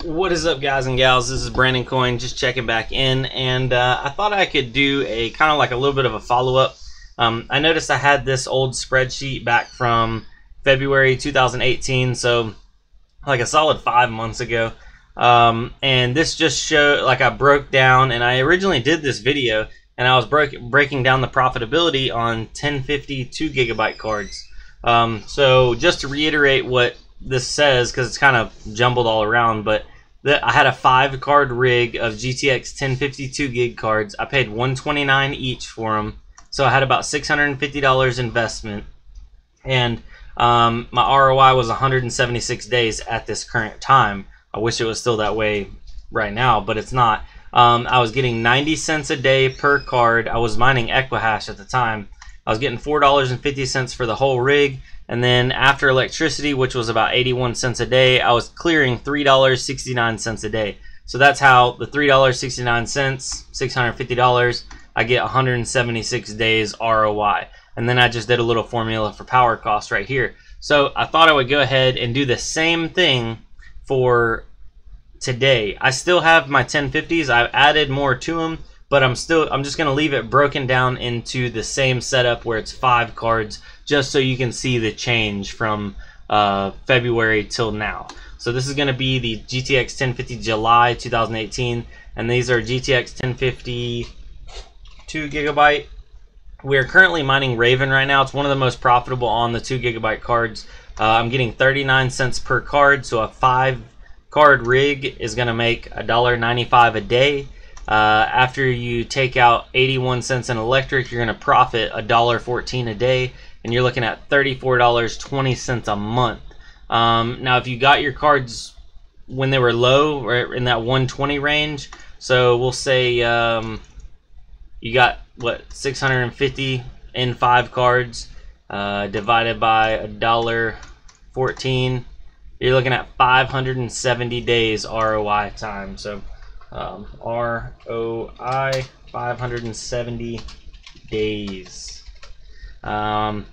What is up, guys and gals? This is Brandon Coin, just checking back in, and I thought I could do a kind of like a little bit of a follow-up. I noticed I had this old spreadsheet back from February 2018, so like a solid 5 months ago, and this just showed, like, I broke down, and I originally did this video, and I was breaking down the profitability on 1050 2GB cards. So just to reiterate what this says, because it's kind of jumbled all around, but I had a 5-card rig of GTX 1050 2GB cards. I paid $129 each for them, so I had about $650 investment, and my ROI was 176 days at this current time. I wish it was still that way right now, but it's not. I was getting 90 cents a day per card. I was mining Equihash at the time. I was getting $4.50 for the whole rig, and then after electricity, which was about 81 cents a day, I was clearing $3.69 a day. So that's how the $3.69, $650, I get 176 days ROI. And then I just did a little formula for power cost right here. So I thought I would go ahead and do the same thing for today. I still have my 1050s. I've added more to them, but I'm just going to leave it broken down into the same setup where it's 5 cards, just so you can see the change from February till now. So this is going to be the GTX 1050 July 2018, and these are GTX 1050 2GB. We are currently mining Raven right now. It's one of the most profitable on the 2GB cards. I'm getting 39 cents per card, so a 5-card rig is going to make $1.95 a day. After you take out 81 cents in electric, you're going to profit $1.14 a day, and you're looking at $34.20 a month. Now, if you got your cards when they were low, or in that 120 range, so we'll say you got, what, 650 in 5 cards, divided by $1.14, you're looking at 570 days ROI time. So ROI 570 days. A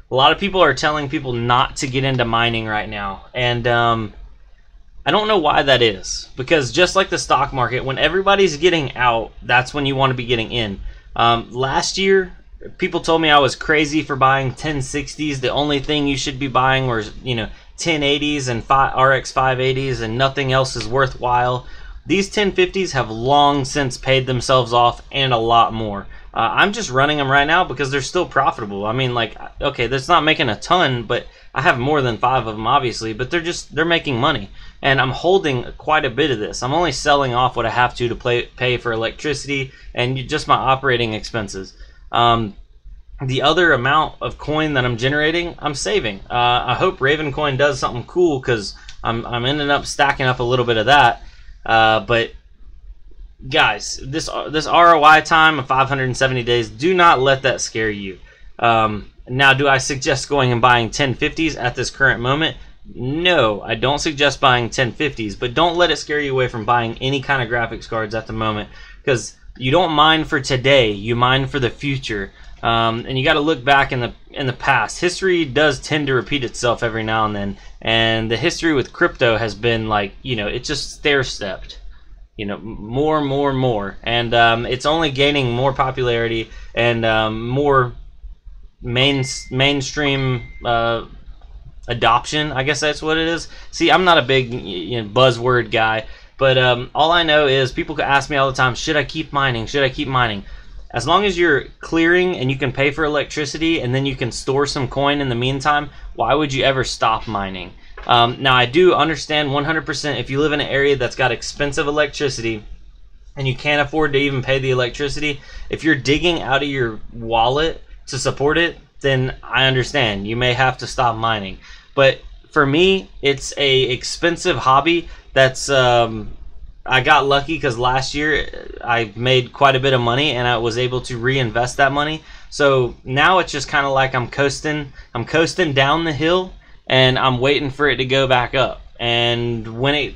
lot of people are telling people not to get into mining right now, and I don't know why that is, because just like the stock market, when everybody's getting out, that's when you want to be getting in. Last year, people told me I was crazy for buying 1060s. The only thing you should be buying was, 1080s and RX 580s, and nothing else is worthwhile. These 1050s have long since paid themselves off, and a lot more. I'm just running them right now because they're still profitable. I mean, like, okay, that's not making a ton, but I have more than 5 of them, obviously, but they're making money, and I'm holding quite a bit of this. I'm only selling off what I have to pay for electricity and just my operating expenses. The other amount of coin that I'm generating, I'm saving. I hope Raven Coin does something cool, because I'm ending up stacking up a little bit of that. But guys, this ROI time of 570 days, do not let that scare you. Now, do I suggest going and buying 1050s at this current moment? No, I don't suggest buying 1050s, but don't let it scare you away from buying any kind of graphics cards at the moment, because you don't mine for today, you mine for the future. And you got to look back in the past. History does tend to repeat itself every now and then, and the history with crypto has been like, it's just stair-stepped, more, and it's only gaining more popularity and more mainstream adoption. I guess that's what it is. See, I'm not a big buzzword guy, but all I know is people ask me all the time, should I keep mining? Should I keep mining? As long as you're clearing and you can pay for electricity and then you can store some coin in the meantime, why would you ever stop mining? Now, I do understand 100% if you live in an area that's got expensive electricity and you can't afford to even pay the electricity, if you're digging out of your wallet to support it, then I understand. You may have to stop mining. But for me, it's a expensive hobby that's... I got lucky because last year I made quite a bit of money and I was able to reinvest that money. So now it's just kind of like I'm coasting down the hill, and I'm waiting for it to go back up. And when it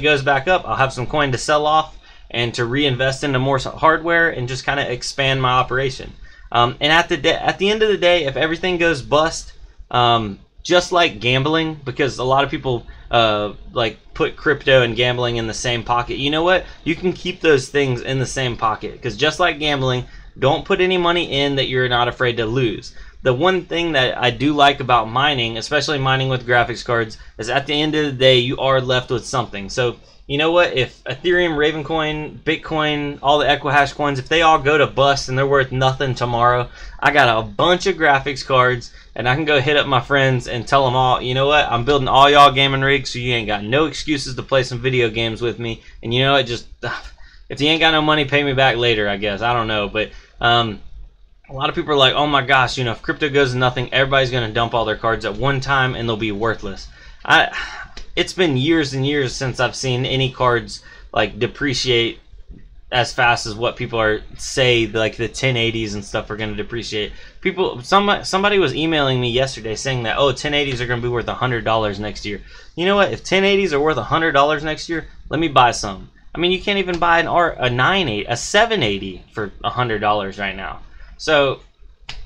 goes back up, I'll have some coin to sell off and to reinvest into more hardware and just kind of expand my operation. And at the end of the day, if everything goes bust, just like gambling, because a lot of people like put crypto and gambling in the same pocket. You know what? You can keep those things in the same pocket, because just like gambling, don't put any money in that you're not afraid to lose. The one thing that I do like about mining, especially mining with graphics cards, is at the end of the day, you are left with something. So, you know what? If Ethereum, Ravencoin, Bitcoin, all the Equihash coins, if they all go to bust and they're worth nothing tomorrow, I got a bunch of graphics cards, and I can go hit up my friends and tell them all, you know what? I'm building all y'all gaming rigs, so you ain't got no excuses to play some video games with me. And you know what? Just, if you ain't got no money, pay me back later, I guess. I don't know. But, a lot of people are like, oh my gosh, you know, if crypto goes to nothing, everybody's going to dump all their cards at one time and they'll be worthless. It's been years and years since I've seen any cards like depreciate as fast as what people are say like the 1080s and stuff are going to depreciate. Somebody was emailing me yesterday saying that, oh, 1080s are going to be worth $100 next year. You know what? If 1080s are worth $100 next year, let me buy some. I mean, you can't even buy a 780 for $100 right now. So,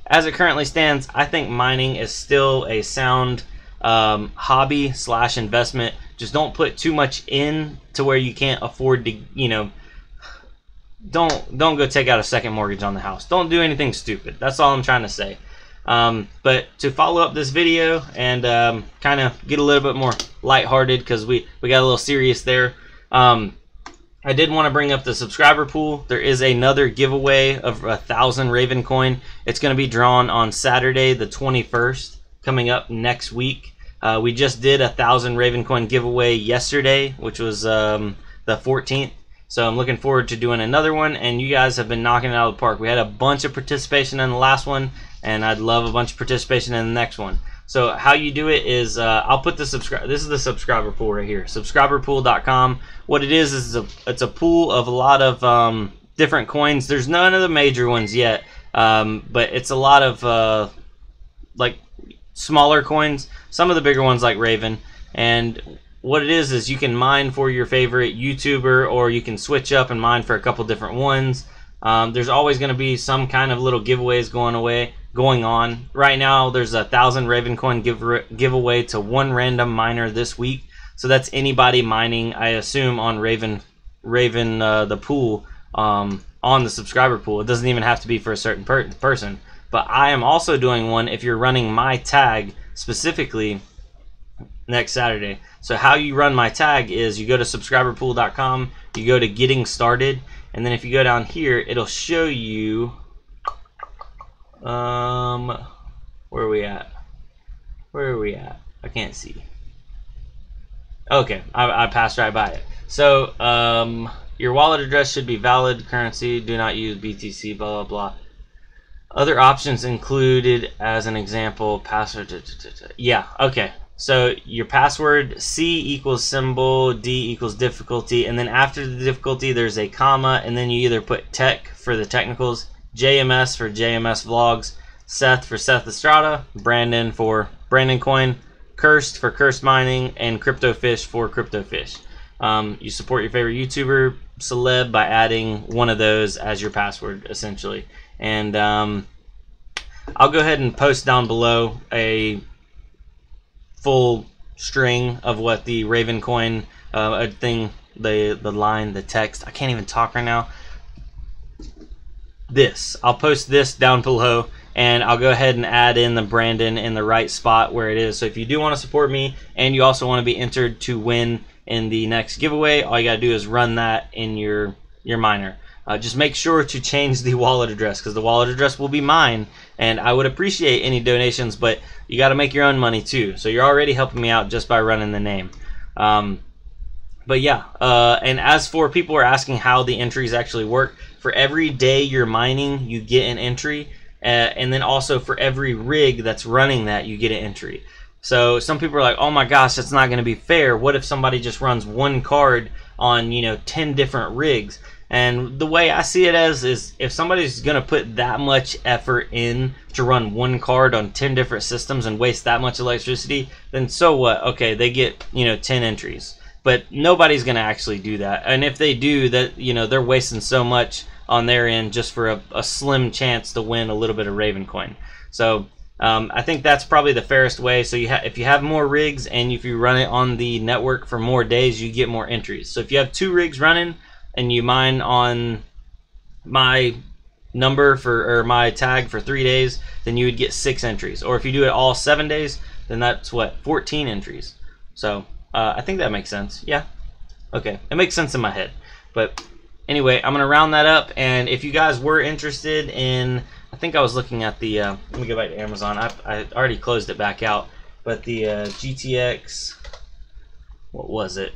as it currently stands, I think mining is still a sound hobby / investment. Just don't put too much in to where you can't afford to, you know, don't go take out a second mortgage on the house. Don't do anything stupid. That's all I'm trying to say. But to follow up this video and kind of get a little bit more lighthearted, because we got a little serious there. I did want to bring up the subscriber pool. There is another giveaway of 1,000 Ravencoin. It's going to be drawn on Saturday the 21st, coming up next week. We just did 1,000 Ravencoin giveaway yesterday, which was the 14th. So I'm looking forward to doing another one, and you guys have been knocking it out of the park. We had a bunch of participation in the last one, and I'd love a bunch of participation in the next one. So how you do it is, I'll put this is the subscriber pool right here, subscriberpool.com. What it is it's a pool of a lot of different coins. There's none of the major ones yet, but it's a lot of like smaller coins. Some of the bigger ones like Raven. And what it is you can mine for your favorite YouTuber, or you can switch up and mine for a couple different ones. There's always going to be some kind of little giveaways going on. Right now, there's 1,000 Ravencoin giveaway to one random miner this week. So that's anybody mining, I assume, on Raven the pool, on the subscriber pool. It doesn't even have to be for a certain person. But I am also doing one if you're running my tag specifically next Saturday. So how you run my tag is you go to subscriberpool.com, you go to getting started, and then if you go down here, it'll show you where are we at? I can't see. Okay, I passed right by it. So your wallet address should be valid currency. Do not use BTC. Blah blah blah. Other options included as an example. Password. Yeah. Okay. So your password, C equals symbol, D equals difficulty, and then after the difficulty there's a comma, and then you either put tech for the technicals, JMS for JMS Vlogs, Seth for Seth Estrada, Brandon for Brandon Coin, Cursed for Cursed Mining, and CryptoFish for CryptoFish. You support your favorite YouTuber, celeb, by adding one of those as your password, essentially. And I'll go ahead and post down below a full string of what the Ravencoin thing, the line, the text. I can't even talk right now. I'll post this down below, and I'll go ahead and add in the Brandon in the right spot where it is. So if you do want to support me and you also want to be entered to win in the next giveaway, all you gotta do is run that in your miner. Just make sure to change the wallet address, because the wallet address will be mine, and I would appreciate any donations, but you got to make your own money too. So you're already helping me out just by running the name. But yeah, and as for people who are asking how the entries actually work, for every day you're mining, you get an entry, and then also for every rig that's running that, you get an entry. So some people are like, oh my gosh, that's not going to be fair. What if somebody just runs one card on, 10 different rigs? And the way I see it as is, if somebody's going to put that much effort in to run one card on 10 different systems and waste that much electricity, then so what? Okay, they get, 10 entries. But nobody's going to actually do that. And if they do, that they're wasting so much on their end just for a slim chance to win a little bit of Ravencoin. So I think that's probably the fairest way. So if you have more rigs and if you run it on the network for more days, you get more entries. So if you have 2 rigs running and you mine on my number or my tag for 3 days, then you would get 6 entries. Or if you do it all 7 days, then that's what, 14 entries. So I think that makes sense. Yeah. Okay. It makes sense in my head. But anyway, I'm going to round that up. And if you guys were interested in, I think I was looking at the, let me go back to Amazon. I already closed it back out. But the GTX, what was it?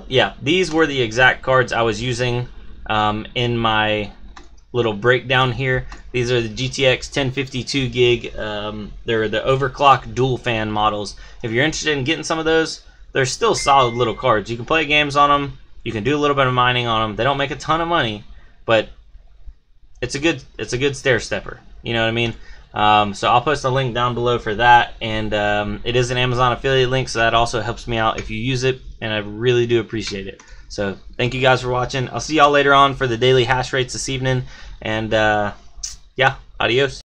Yeah, these were the exact cards I was using in my little breakdown here. These are the GTX 1052 gig. They're the overclock dual fan models. If you're interested in getting some of those, they're still solid little cards. You can play games on them. You can do a little bit of mining on them. They don't make a ton of money, but it's a good stair stepper. You know what I mean? So I'll post a link down below for that, and it is an Amazon affiliate link, so that also helps me out if you use it, and I really do appreciate it. So thank you guys for watching. I'll see y'all later on for the daily hash rates this evening, and yeah, adios.